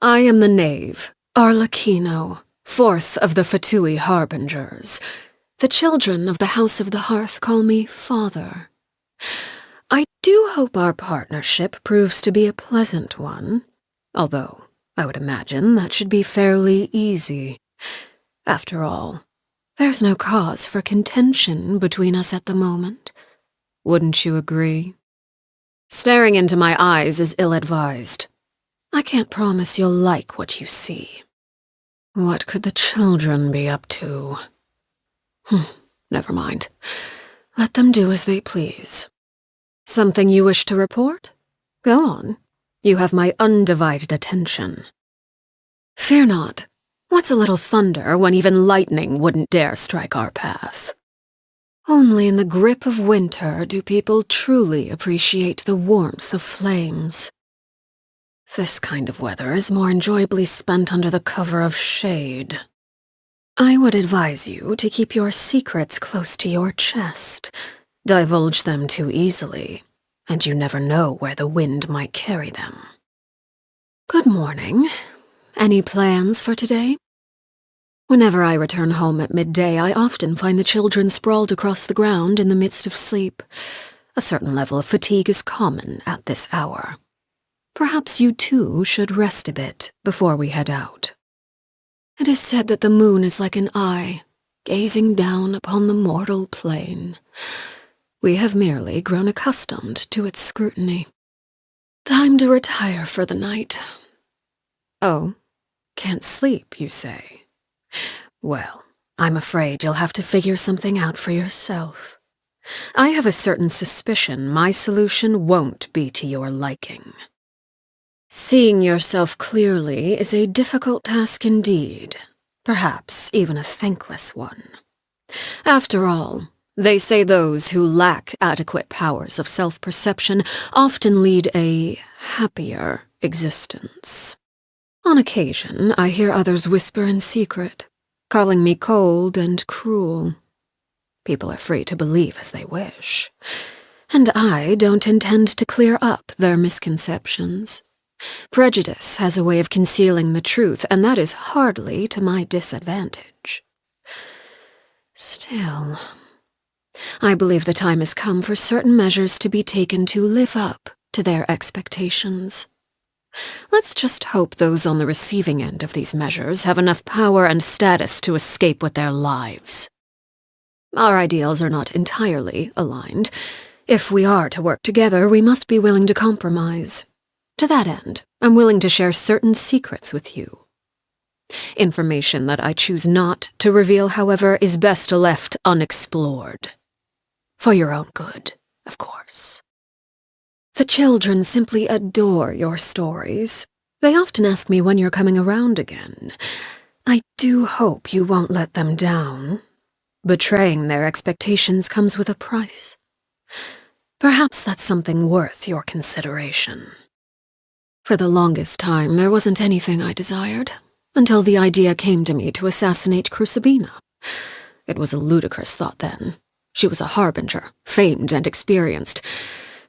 I am the knave, Arlecchino, fourth of the Fatui Harbingers. The children of the House of the Hearth call me Father. I do hope our partnership proves to be a pleasant one, although I would imagine that should be fairly easy. After all, there's no cause for contention between us at the moment. Wouldn't you agree? Staring into my eyes is ill-advised. I can't promise you'll like what you see. What could the children be up to? Never mind. Let them do as they please. Something you wish to report? Go on. You have my undivided attention. Fear not. What's a little thunder when even lightning wouldn't dare strike our path? Only in the grip of winter do people truly appreciate the warmth of flames. This kind of weather is more enjoyably spent under the cover of shade. I would advise you to keep your secrets close to your chest. Divulge them too easily, and you never know where the wind might carry them. Good morning. Any plans for today? Whenever I return home at midday, I often find the children sprawled across the ground in the midst of sleep. A certain level of fatigue is common at this hour. Perhaps you too should rest a bit before we head out. It is said that the moon is like an eye, gazing down upon the mortal plane. We have merely grown accustomed to its scrutiny. Time to retire for the night. Oh, can't sleep, you say? Well, I'm afraid you'll have to figure something out for yourself. I have a certain suspicion my solution won't be to your liking. Seeing yourself clearly is a difficult task indeed, perhaps even a thankless one. After all, they say those who lack adequate powers of self-perception often lead a happier existence. On occasion, I hear others whisper in secret, calling me cold and cruel. People are free to believe as they wish, and I don't intend to clear up their misconceptions. Prejudice has a way of concealing the truth, and that is hardly to my disadvantage. Still, I believe the time has come for certain measures to be taken to live up to their expectations. Let's just hope those on the receiving end of these measures have enough power and status to escape with their lives. Our ideals are not entirely aligned. If we are to work together, we must be willing to compromise. To that end, I'm willing to share certain secrets with you. Information that I choose not to reveal, however, is best left unexplored. For your own good, of course. The children simply adore your stories. They often ask me when you're coming around again. I do hope you won't let them down. Betraying their expectations comes with a price. Perhaps that's something worth your consideration. For the longest time, there wasn't anything I desired, until the idea came to me to assassinate Crucibina. It was a ludicrous thought then. She was a harbinger, famed and experienced,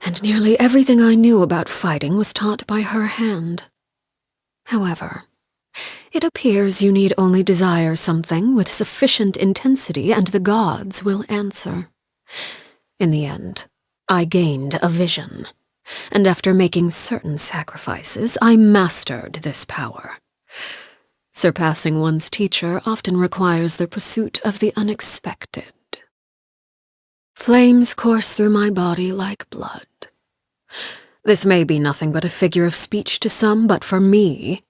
and nearly everything I knew about fighting was taught by her hand. However, it appears you need only desire something with sufficient intensity and the gods will answer. In the end, I gained a vision, and after making certain sacrifices, I mastered this power. Surpassing one's teacher often requires the pursuit of the unexpected. Flames course through my body like blood. This may be nothing but a figure of speech to some, but for me,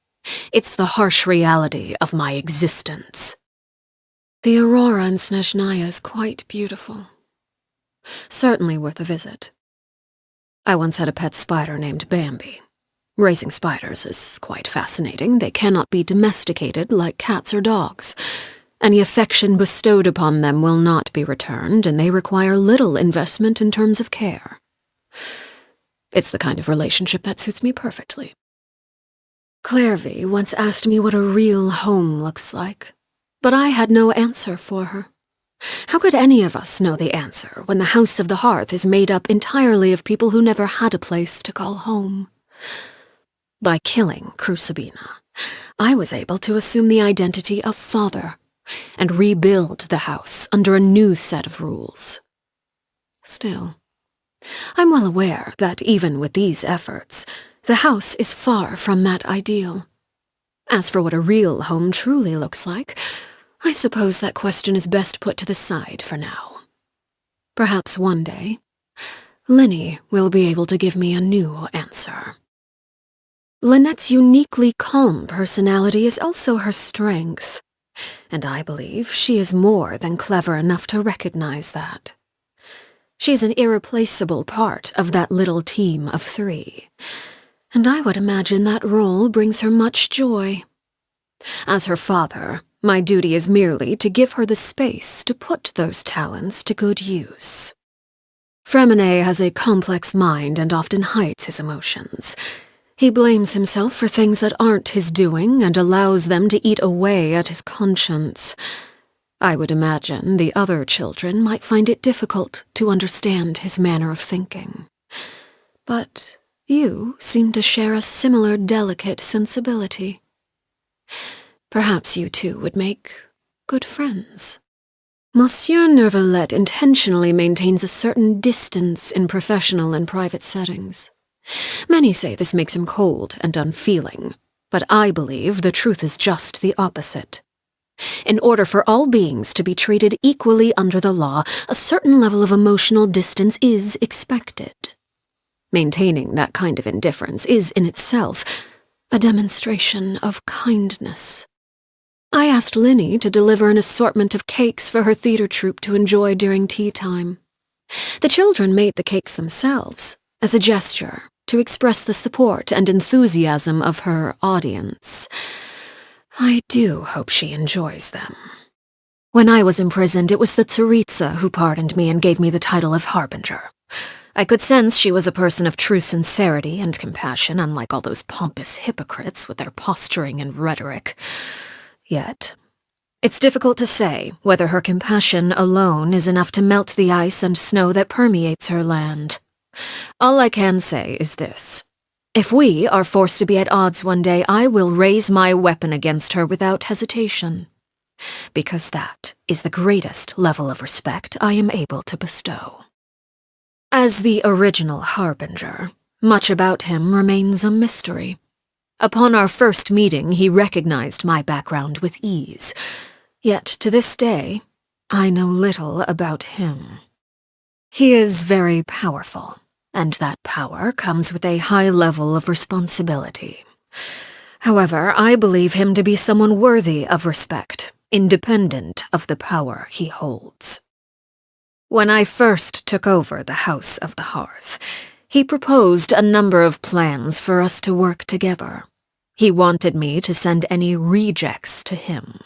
it's the harsh reality of my existence. The aurora in Snezhnaya is quite beautiful. Certainly worth a visit. I once had a pet spider named Bambi. Raising spiders is quite fascinating. They cannot be domesticated like cats or dogs. Any affection bestowed upon them will not be returned, and they require little investment in terms of care. It's the kind of relationship that suits me perfectly. Clairvy once asked me what a real home looks like, but I had no answer for her. How could any of us know the answer when the House of the Hearth is made up entirely of people who never had a place to call home? By killing Crucibina, I was able to assume the identity of father and rebuild the house under a new set of rules. Still, I'm well aware that even with these efforts, the house is far from that ideal. As for what a real home truly looks like, I suppose that question is best put to the side for now. Perhaps one day, Linny will be able to give me a new answer. Lynette's uniquely calm personality is also her strength, and I believe she is more than clever enough to recognize that. She's an irreplaceable part of that little team of 3, and I would imagine that role brings her much joy. As her father, my duty is merely to give her the space to put those talents to good use. Fremine has a complex mind and often hides his emotions. He blames himself for things that aren't his doing and allows them to eat away at his conscience. I would imagine the other children might find it difficult to understand his manner of thinking. But you seem to share a similar delicate sensibility. Perhaps you two would make good friends. Monsieur Neuvillette intentionally maintains a certain distance in professional and private settings. Many say this makes him cold and unfeeling, but I believe the truth is just the opposite. In order for all beings to be treated equally under the law, a certain level of emotional distance is expected. Maintaining that kind of indifference is in itself a demonstration of kindness. I asked Linny to deliver an assortment of cakes for her theater troupe to enjoy during tea time. The children made the cakes themselves, as a gesture to express the support and enthusiasm of her audience. I do hope she enjoys them. When I was imprisoned, it was the Tsaritsa who pardoned me and gave me the title of Harbinger. I could sense she was a person of true sincerity and compassion, unlike all those pompous hypocrites with their posturing and rhetoric. Yet, it's difficult to say whether her compassion alone is enough to melt the ice and snow that permeates her land. All I can say is this. If we are forced to be at odds one day, I will raise my weapon against her without hesitation, because that is the greatest level of respect I am able to bestow. As the original Harbinger, much about him remains a mystery. Upon our first meeting, he recognized my background with ease, yet to this day, I know little about him. He is very powerful, and that power comes with a high level of responsibility. However, I believe him to be someone worthy of respect, independent of the power he holds. When I first took over the House of the Hearth, he proposed a number of plans for us to work together. He wanted me to send any rejects to him.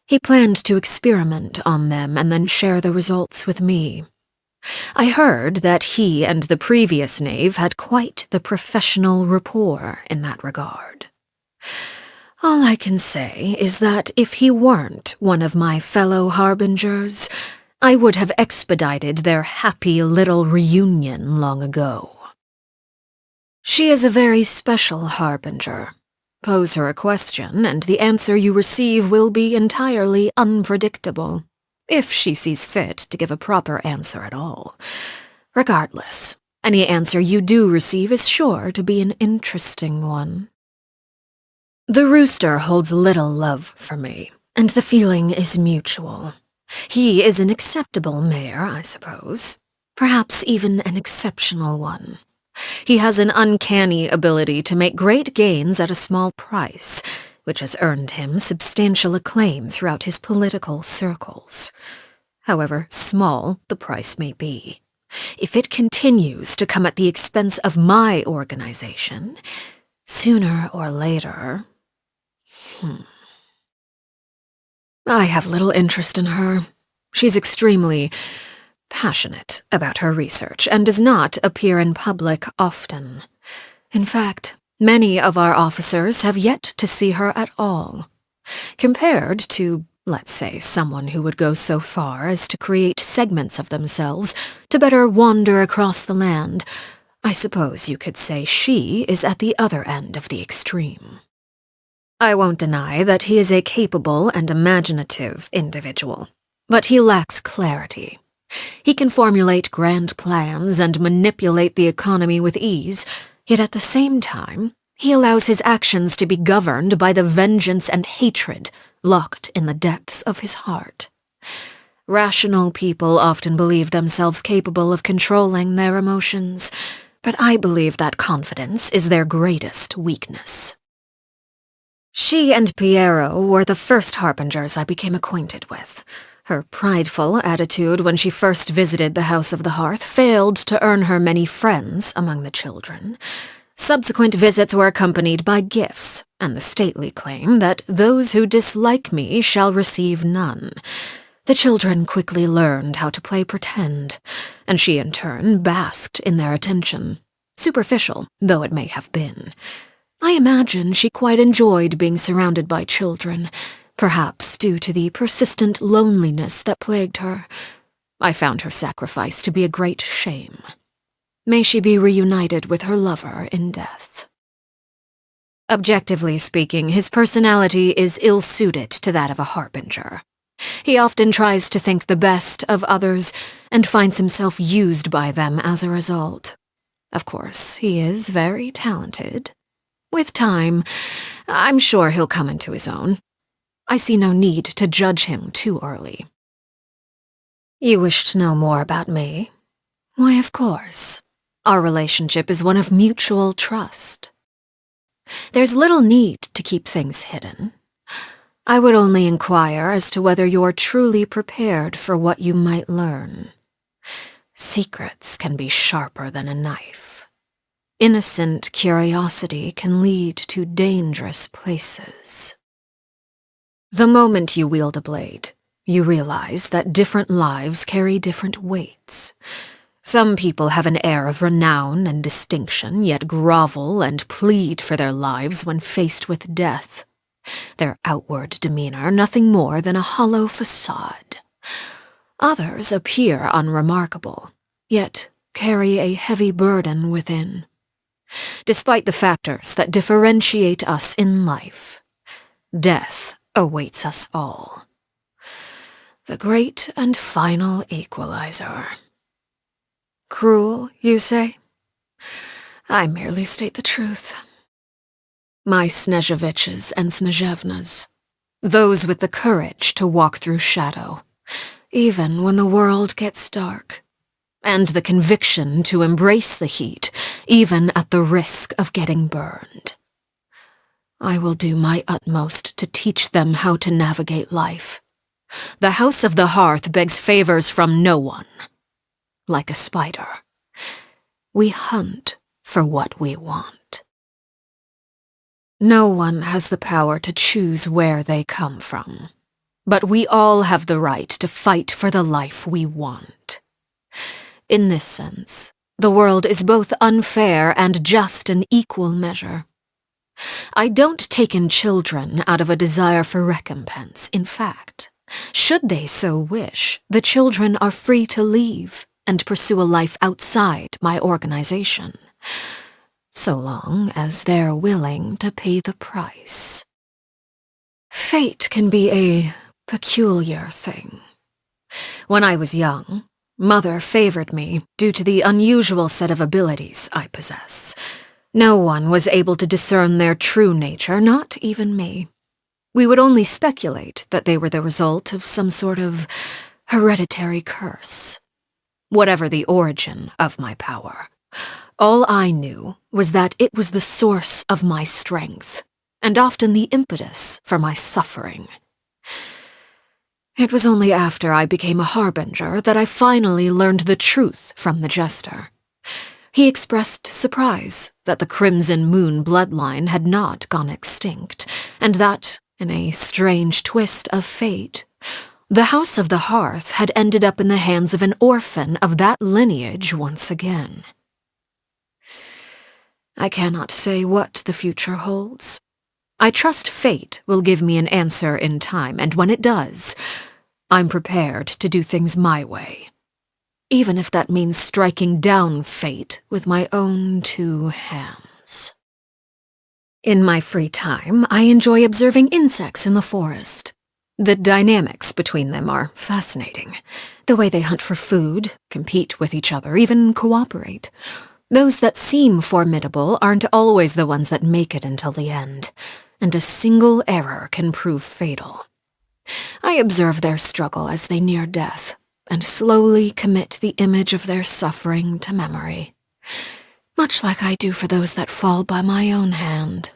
He planned to experiment on them and then share the results with me. I heard that he and the previous knave had quite the professional rapport in that regard. All I can say is that if he weren't one of my fellow Harbingers, I would have expedited their happy little reunion long ago. She is a very special Harbinger. Pose her a question, and the answer you receive will be entirely unpredictable, if she sees fit to give a proper answer at all. Regardless, any answer you do receive is sure to be an interesting one. The rooster holds little love for me, and the feeling is mutual. He is an acceptable mayor, I suppose. Perhaps even an exceptional one. He has an uncanny ability to make great gains at a small price, which has earned him substantial acclaim throughout his political circles. However small the price may be, if it continues to come at the expense of my organization, sooner or later... I have little interest in her. She's extremely passionate about her research and does not appear in public often. In fact, many of our officers have yet to see her at all. Compared to, let's say, someone who would go so far as to create segments of themselves to better wander across the land, I suppose you could say she is at the other end of the extreme. I won't deny that he is a capable and imaginative individual, but he lacks clarity. He can formulate grand plans and manipulate the economy with ease, yet at the same time, he allows his actions to be governed by the vengeance and hatred locked in the depths of his heart. Rational people often believe themselves capable of controlling their emotions, but I believe that confidence is their greatest weakness. She and Piero were the first harbingers I became acquainted with. Her prideful attitude when she first visited the House of the Hearth failed to earn her many friends among the children. Subsequent visits were accompanied by gifts, and the stately claim that those who dislike me shall receive none. The children quickly learned how to play pretend, and she in turn basked in their attention, superficial though it may have been. I imagine she quite enjoyed being surrounded by children, perhaps due to the persistent loneliness that plagued her. I found her sacrifice to be a great shame. May she be reunited with her lover in death. Objectively speaking, his personality is ill-suited to that of a harbinger. He often tries to think the best of others and finds himself used by them as a result. Of course, he is very talented. With time, I'm sure he'll come into his own. I see no need to judge him too early. You wish to know more about me? Why, of course. Our relationship is one of mutual trust. There's little need to keep things hidden. I would only inquire as to whether you're truly prepared for what you might learn. Secrets can be sharper than a knife. Innocent curiosity can lead to dangerous places. The moment you wield a blade, you realize that different lives carry different weights. Some people have an air of renown and distinction, yet grovel and plead for their lives when faced with death. Their outward demeanor nothing more than a hollow facade. Others appear unremarkable, yet carry a heavy burden within. Despite the factors that differentiate us in life, death awaits us all. The great and final equalizer. Cruel, you say? I merely state the truth. My Snezheviches and Snezhevnas, those with the courage to walk through shadow, even when the world gets dark, and the conviction to embrace the heat, even at the risk of getting burned. I will do my utmost to teach them how to navigate life. The House of the Hearth begs favors from no one. Like a spider, we hunt for what we want. No one has the power to choose where they come from, but we all have the right to fight for the life we want. In this sense, the world is both unfair and just in equal measure. I don't take in children out of a desire for recompense. In fact, should they so wish, the children are free to leave and pursue a life outside my organization, so long as they're willing to pay the price. Fate can be a peculiar thing. When I was young, Mother favored me due to the unusual set of abilities I possess. No one was able to discern their true nature, not even me. We would only speculate that they were the result of some sort of hereditary curse. Whatever the origin of my power, all I knew was that it was the source of my strength, and often the impetus for my suffering. It was only after I became a harbinger that I finally learned the truth from the jester. He expressed surprise that the Crimson Moon bloodline had not gone extinct, and that, in a strange twist of fate, the House of the Hearth had ended up in the hands of an orphan of that lineage once again. I cannot say what the future holds. I trust fate will give me an answer in time, and when it does, I'm prepared to do things my way, even if that means striking down fate with my own two hands. In my free time, I enjoy observing insects in the forest. The dynamics between them are fascinating. The way they hunt for food, compete with each other, even cooperate. Those that seem formidable aren't always the ones that make it until the end, and a single error can prove fatal. I observe their struggle as they near death, and slowly commit the image of their suffering to memory, much like I do for those that fall by my own hand.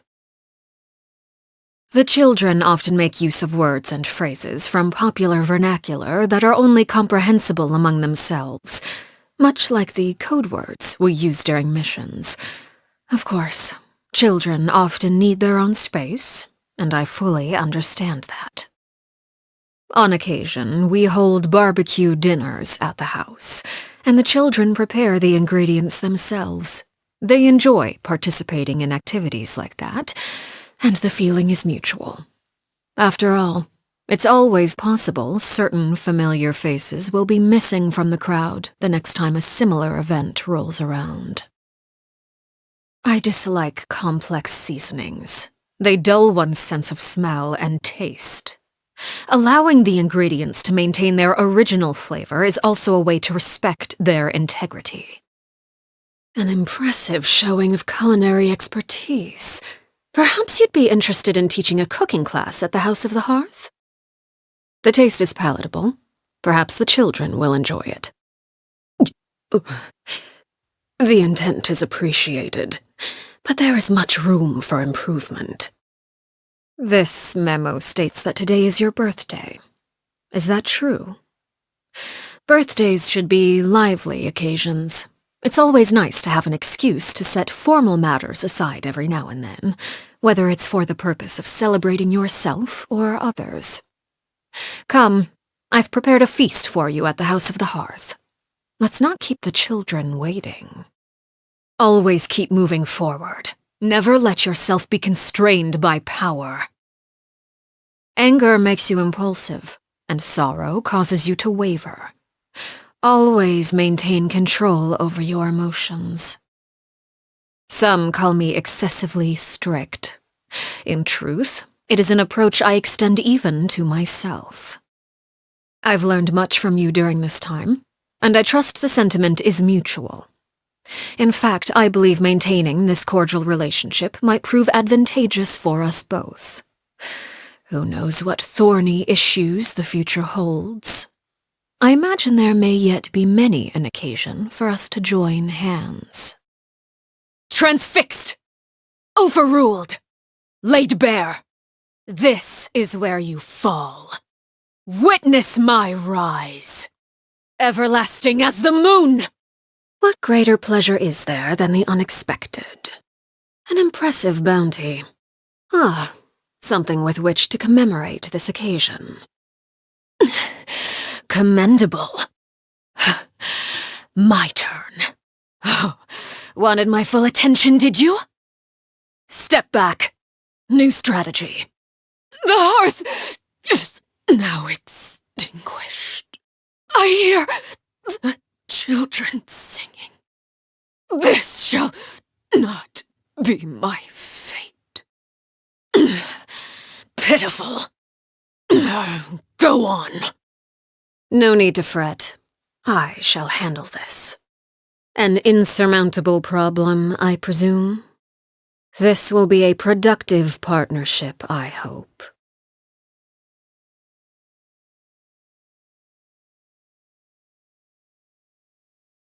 The children often make use of words and phrases from popular vernacular that are only comprehensible among themselves, much like the code words we use during missions. Of course, children often need their own space, and I fully understand that. On occasion, we hold barbecue dinners at the house, and the children prepare the ingredients themselves. They enjoy participating in activities like that, and the feeling is mutual. After all, it's always possible certain familiar faces will be missing from the crowd the next time a similar event rolls around. I dislike complex seasonings. They dull one's sense of smell and taste. Allowing the ingredients to maintain their original flavor is also a way to respect their integrity. An impressive showing of culinary expertise. Perhaps you'd be interested in teaching a cooking class at the House of the Hearth? The taste is palatable. Perhaps the children will enjoy it. The intent is appreciated, but there is much room for improvement. This memo states that today is your birthday. Is that true? Birthdays should be lively occasions. It's always nice to have an excuse to set formal matters aside every now and then, whether it's for the purpose of celebrating yourself or others. Come, I've prepared a feast for you at the House of the Hearth. Let's not keep the children waiting. Always keep moving forward. Never let yourself be constrained by power. Anger makes you impulsive, and sorrow causes you to waver. Always maintain control over your emotions. Some call me excessively strict. In truth, it is an approach I extend even to myself. I've learned much from you during this time, and I trust the sentiment is mutual. In fact, I believe maintaining this cordial relationship might prove advantageous for us both. Who knows what thorny issues the future holds? I imagine there may yet be many an occasion for us to join hands. Transfixed! Overruled! Laid bare! This is where you fall. Witness my rise! Everlasting as the moon! What greater pleasure is there than the unexpected? An impressive bounty. Something with which to commemorate this occasion. Commendable. My turn. Wanted my full attention, did you? Step back. New strategy. The hearth is now extinguished. I hear the children singing. This shall not be my fate. Pitiful. Go on. No need to fret. I shall handle this. An insurmountable problem, I presume? This will be a productive partnership, I hope.